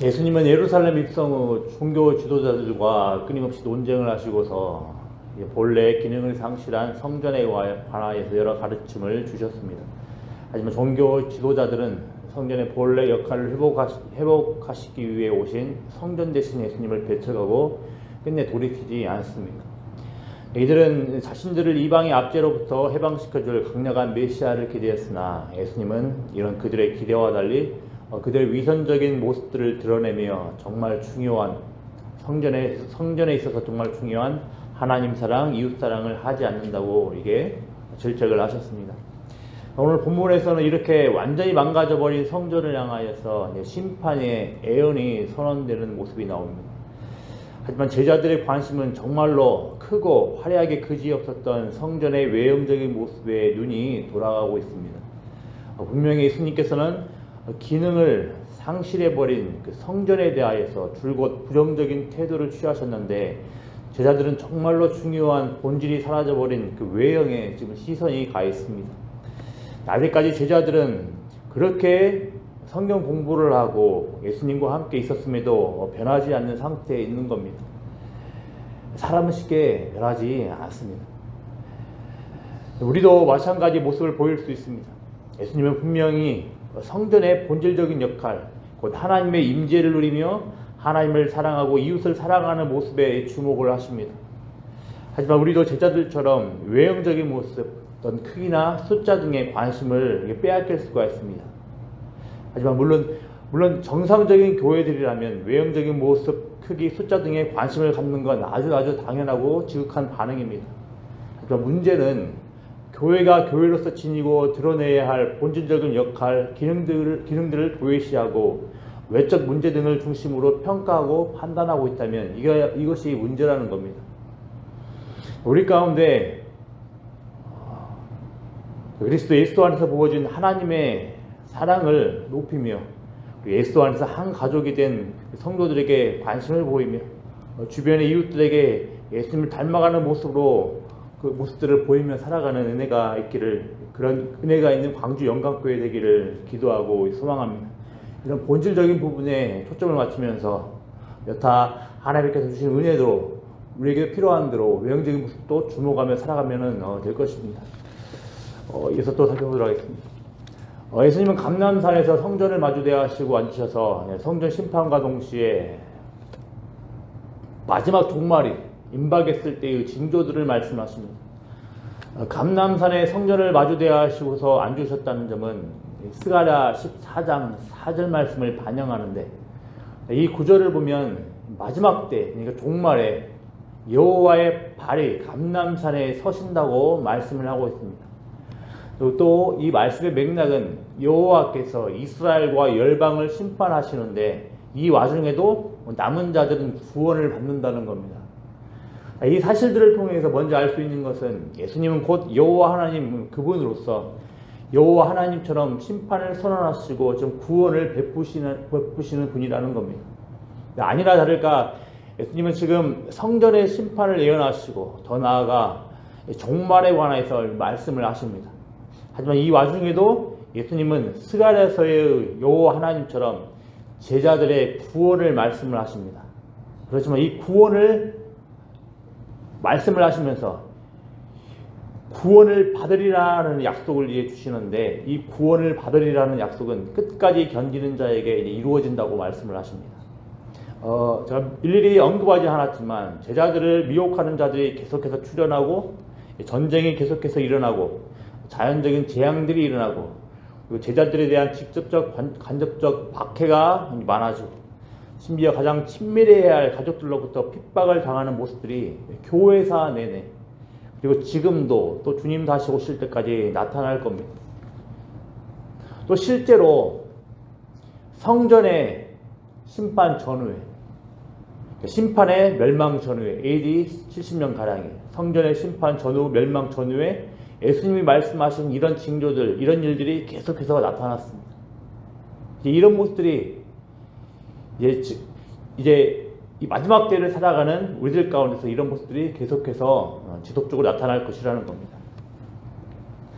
예수님은 예루살렘 입성 후 종교 지도자들과 끊임없이 논쟁을 하시고서 본래 기능을 상실한 성전에 관하여서 여러 가르침을 주셨습니다. 하지만 종교 지도자들은 성전의 본래 역할을 회복하시기 위해 오신 성전 대신 예수님을 배척하고 끝내 돌이키지 않습니다. 이들은 자신들을 이방의 압제로부터 해방시켜줄 강력한 메시아를 기대했으나 예수님은 이런 그들의 기대와 달리 그들의 위선적인 모습들을 드러내며 정말 중요한 성전에 있어서 정말 중요한 하나님 사랑, 이웃 사랑을 하지 않는다고 이게 질책을 하셨습니다. 오늘 본문에서는 이렇게 완전히 망가져버린 성전을 향하여서 심판의 애언이 선언되는 모습이 나옵니다. 하지만 제자들의 관심은 정말로 크고 화려하게 그지없었던 성전의 외형적인 모습에 눈이 돌아가고 있습니다. 분명히 예수님께서는 기능을 상실해버린 그 성전에 대하여서 줄곧 부정적인 태도를 취하셨는데 제자들은 정말로 중요한 본질이 사라져버린 그 외형에 지금 시선이 가 있습니다. 아직까지 제자들은 그렇게 성경 공부를 하고 예수님과 함께 있었음에도 변하지 않는 상태에 있는 겁니다. 사람은 쉽게 변하지 않습니다. 우리도 마찬가지 모습을 보일 수 있습니다. 예수님은 분명히 성전의 본질적인 역할, 곧 하나님의 임재를 누리며 하나님을 사랑하고 이웃을 사랑하는 모습에 주목을 하십니다. 하지만 우리도 제자들처럼 외형적인 모습, 어떤 크기나 숫자 등의 관심을 빼앗길 수가 있습니다. 하지만 물론 정상적인 교회들이라면 외형적인 모습, 크기, 숫자 등의 관심을 갖는 건 아주 당연하고 지극한 반응입니다. 하지만 문제는 교회가 교회로서 지니고 드러내야 할 본질적인 역할, 기능들을 도외시하고 외적 문제 등을 중심으로 평가하고 판단하고 있다면 이것이 문제라는 겁니다. 우리 가운데 그리스도 예수 안에서 부어진 하나님의 사랑을 높이며 예수 안에서 한 가족이 된 성도들에게 관심을 보이며 주변의 이웃들에게 예수님을 닮아가는 모습으로 그 모습들을 보이며 살아가는 은혜가 있기를, 그런 은혜가 있는 광주 영광교회 되기를 기도하고 소망합니다. 이런 본질적인 부분에 초점을 맞추면서 여타 하나님께서 주신 은혜도 우리에게 필요한 대로 외형적인 모습도 주목하며 살아가면 될 것입니다. 이어서 또 살펴보도록 하겠습니다. 예수님은 감람산에서 성전을 마주대하시고 앉으셔서 성전 심판과 동시에 마지막 종말이 임박했을 때의 징조들을 말씀하십니다. 감람산에 성전을 마주대하시고서 앉으셨다는 점은 스가랴 14장 4절 말씀을 반영하는데, 이 구절을 보면 마지막 때, 그러니까 종말에 여호와의 발이 감람산에 서신다고 말씀을 하고 있습니다. 또 이 말씀의 맥락은 여호와께서 이스라엘과 열방을 심판하시는데 이 와중에도 남은 자들은 구원을 받는다는 겁니다. 이 사실들을 통해서 먼저 알 수 있는 것은 예수님은 곧 여호와 하나님 그분으로서 여호와 하나님처럼 심판을 선언하시고 좀 구원을 베푸시는 분이라는 겁니다. 아니나 다를까 예수님은 지금 성전의 심판을 예언하시고 더 나아가 종말에 관해서 말씀을 하십니다. 하지만 이 와중에도 예수님은 스가랴서의 여호와 하나님처럼 제자들의 구원을 말씀을 하십니다. 그렇지만 이 구원을 말씀을 하시면서 구원을 받으리라는 약속을 주시는데 이 구원을 받으리라는 약속은 끝까지 견디는 자에게 이루어진다고 말씀을 하십니다. 제가 일일이 언급하지 않았지만 제자들을 미혹하는 자들이 계속해서 출현하고 전쟁이 계속해서 일어나고 자연적인 재앙들이 일어나고 그리고 제자들에 대한 직접적 간접적 박해가 많아지고 심지어 가장 친밀해야 할 가족들로부터 핍박을 당하는 모습들이 교회사 내내 그리고 지금도 또 주님 다시 오실 때까지 나타날 겁니다. 또 실제로 성전의 심판 전후에, 심판의 멸망 전후에, AD 70년가량에 성전의 심판 전후 멸망 전후에 예수님이 말씀하신 이런 징조들, 이런 일들이 계속해서 나타났습니다. 이런 모습들이 이제 이 마지막 때를 살아가는 우리들 가운데서 이런 모습들이 계속해서 지속적으로 나타날 것이라는 겁니다.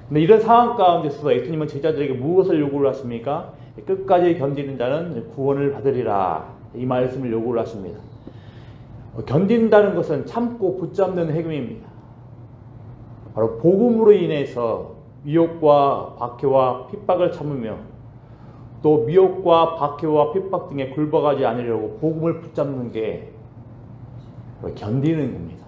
근데 이런 상황 가운데서 예수님은 제자들에게 무엇을 요구를 하십니까? 끝까지 견디는 자는 구원을 받으리라. 이 말씀을 요구를 하십니다. 견딘다는 것은 참고 붙잡는 행위입니다. 바로 복음으로 인해서 미혹과 박해와 핍박을 참으며 또 미혹과 박해와 핍박 등에 굴복하지 않으려고 복음을 붙잡는 게 견디는 겁니다.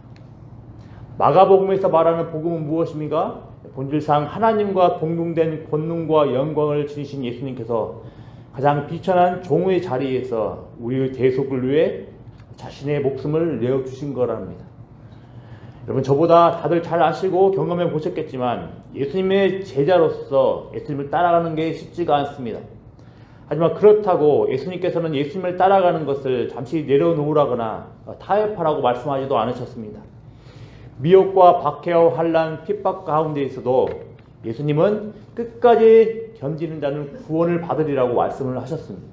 마가복음에서 말하는 복음은 무엇입니까? 본질상 하나님과 동등된 권능과 영광을 지니신 예수님께서 가장 비천한 종의 자리에서 우리의 대속을 위해 자신의 목숨을 내어주신 거랍니다. 여러분, 저보다 다들 잘 아시고 경험해 보셨겠지만 예수님의 제자로서 예수님을 따라가는 게 쉽지가 않습니다. 하지만 그렇다고 예수님께서는 예수님을 따라가는 것을 잠시 내려놓으라거나 타협하라고 말씀하지도 않으셨습니다. 미혹과 박해와 환난, 핍박 가운데에서도 예수님은 끝까지 견디는 자는 구원을 받으리라고 말씀을 하셨습니다.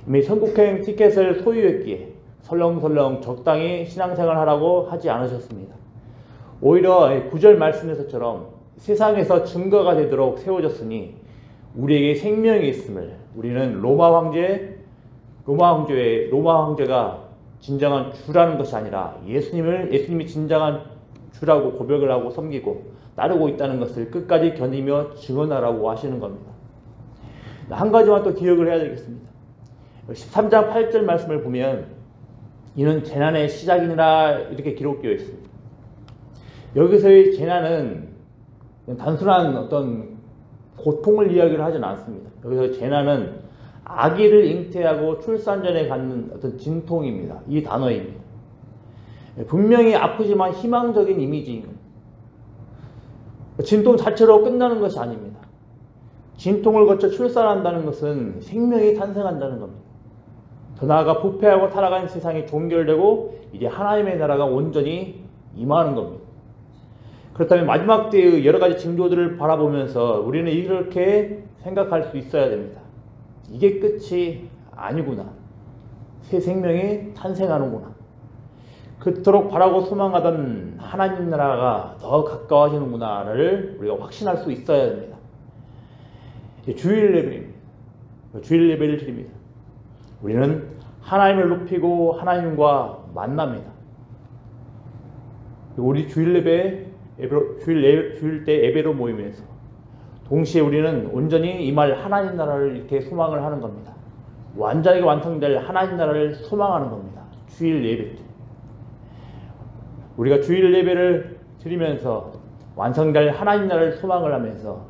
이미 선국행 티켓을 소유했기에 설렁설렁 적당히 신앙생활 하라고 하지 않으셨습니다. 오히려 9절 말씀에서처럼 세상에서 증거가 되도록 세워졌으니 우리에게 생명이 있음을, 우리는 로마 황제가 진정한 주라는 것이 아니라 예수님이 진정한 주라고 고백을 하고 섬기고 따르고 있다는 것을 끝까지 견디며 증언하라고 하시는 겁니다. 한 가지만 또 기억을 해야 되겠습니다. 13장 8절 말씀을 보면 이는 재난의 시작이니라 이렇게 기록되어 있습니다. 여기서의 재난은 단순한 어떤 고통을 이야기를 하지는 않습니다. 여기서 재난은 아기를 잉태하고 출산 전에 갖는 어떤 진통입니다. 이 단어입니다. 분명히 아프지만 희망적인 이미지인 겁니다. 진통 자체로 끝나는 것이 아닙니다. 진통을 거쳐 출산한다는 것은 생명이 탄생한다는 겁니다. 더 나아가 부패하고 타락한 세상이 종결되고 이제 하나님의 나라가 온전히 임하는 겁니다. 그렇다면 마지막 때의 여러 가지 징조들을 바라보면서 우리는 이렇게 생각할 수 있어야 됩니다. 이게 끝이 아니구나. 새 생명이 탄생하는구나. 그토록 바라고 소망하던 하나님 나라가 더 가까워지는구나를 우리가 확신할 수 있어야 됩니다. 주일 예배입니다. 주일 예배를 드립니다. 우리는 하나님을 높이고 하나님과 만납니다. 우리 주일 때 예배로 모이면서 동시에 우리는 온전히 이 말 하나님 나라를 이렇게 소망을 하는 겁니다. 완전하게 완성될 하나님 나라를 소망하는 겁니다. 주일 예배 때. 우리가 주일 예배를 드리면서 완성될 하나님 나라를 소망을 하면서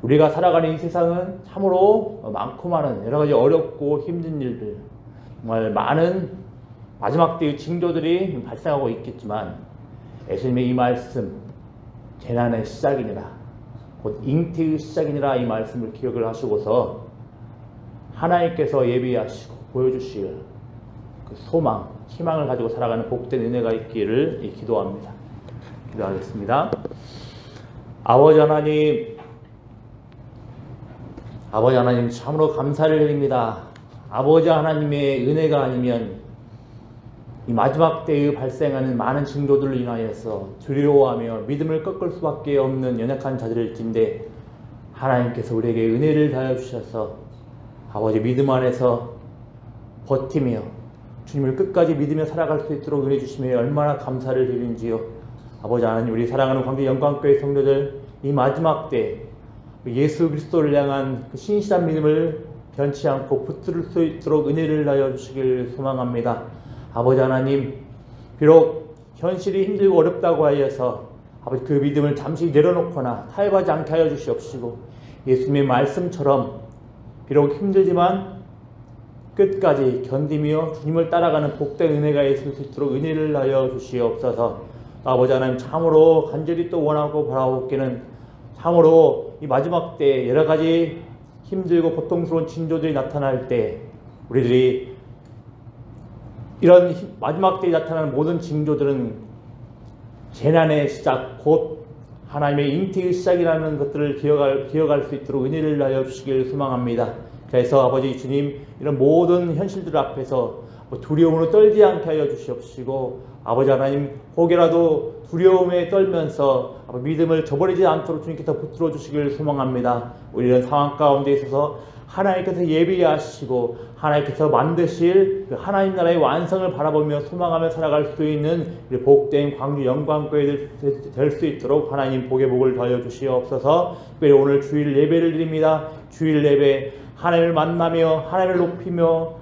우리가 살아가는 이 세상은 참으로 많고 많은 여러 가지 어렵고 힘든 일들, 정말 많은 마지막 때의 징조들이 발생하고 있겠지만 예수님의 이 말씀, 재난의 시작이니라, 곧 잉태의 시작이니라 이 말씀을 기억을 하시고서 하나님께서 예비하시고 보여주실 그 소망, 희망을 가지고 살아가는 복된 은혜가 있기를 기도합니다. 기도하겠습니다. 아버지 하나님 참으로 감사를 드립니다. 아버지 하나님의 은혜가 아니면 이 마지막 때에 발생하는 많은 징조들로 인하여서 두려워하며 믿음을 꺾을 수밖에 없는 연약한 자들일진데 하나님께서 우리에게 은혜를 다해 주셔서 아버지 믿음 안에서 버티며 주님을 끝까지 믿으며 살아갈 수 있도록 은혜 주시며 얼마나 감사를 드리는지요. 아버지 하나님, 우리 사랑하는 광주 영광교회 성도들 이 마지막 때 예수 그리스도를 향한 그 신실한 믿음을 변치 않고 붙들 수 있도록 은혜를 다해 주시길 소망합니다. 아버지 하나님, 비록 현실이 힘들고 어렵다고 하여서 아버지 그 믿음을 잠시 내려놓거나 타협하지 않게 하여 주시옵시고 예수님의 말씀처럼 비록 힘들지만 끝까지 견디며 주님을 따라가는 복된 은혜가 있을 수 있도록 은혜를 하여 주시옵소서. 아버지 하나님, 참으로 간절히 또 원하고 바라옵기는 참으로 이 마지막 때 여러 가지 힘들고 고통스러운 징조들이 나타날 때 우리들이 이런 마지막 때에 나타나는 모든 징조들은 재난의 시작, 곧 하나님의 잉태의 시작이라는 것들을 기억할 수 있도록 은혜를 하여 주시길 소망합니다. 그래서 아버지 주님, 이런 모든 현실들 앞에서 두려움으로 떨지 않게 하여 주시옵시고 아버지 하나님, 혹여라도 두려움에 떨면서 믿음을 저버리지 않도록 주님께서 붙들어 주시길 소망합니다. 우리는 상황 가운데 있어서 하나님께서 예비하시고 하나님께서 만드실 그 하나님 나라의 완성을 바라보며 소망하며 살아갈 수 있는 복된 광주 영광교회 될 수 있도록 하나님 복의 복을 더하여 주시옵소서. 특별히 오늘 주일 예배를 드립니다. 주일 예배 하나님을 만나며 하나님을 높이며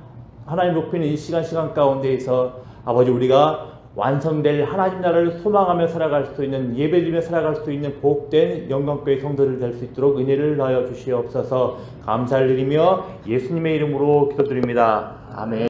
하나님 높이는 이 시간 가운데에서 아버지 우리가 완성될 하나님 나라를 소망하며 살아갈 수 있는 예배드리며 살아갈 수 있는 복된 영광교회 성도들 될 수 있도록 은혜를 더하여 주시옵소서. 감사를 드리며 예수님의 이름으로 기도드립니다. 아멘.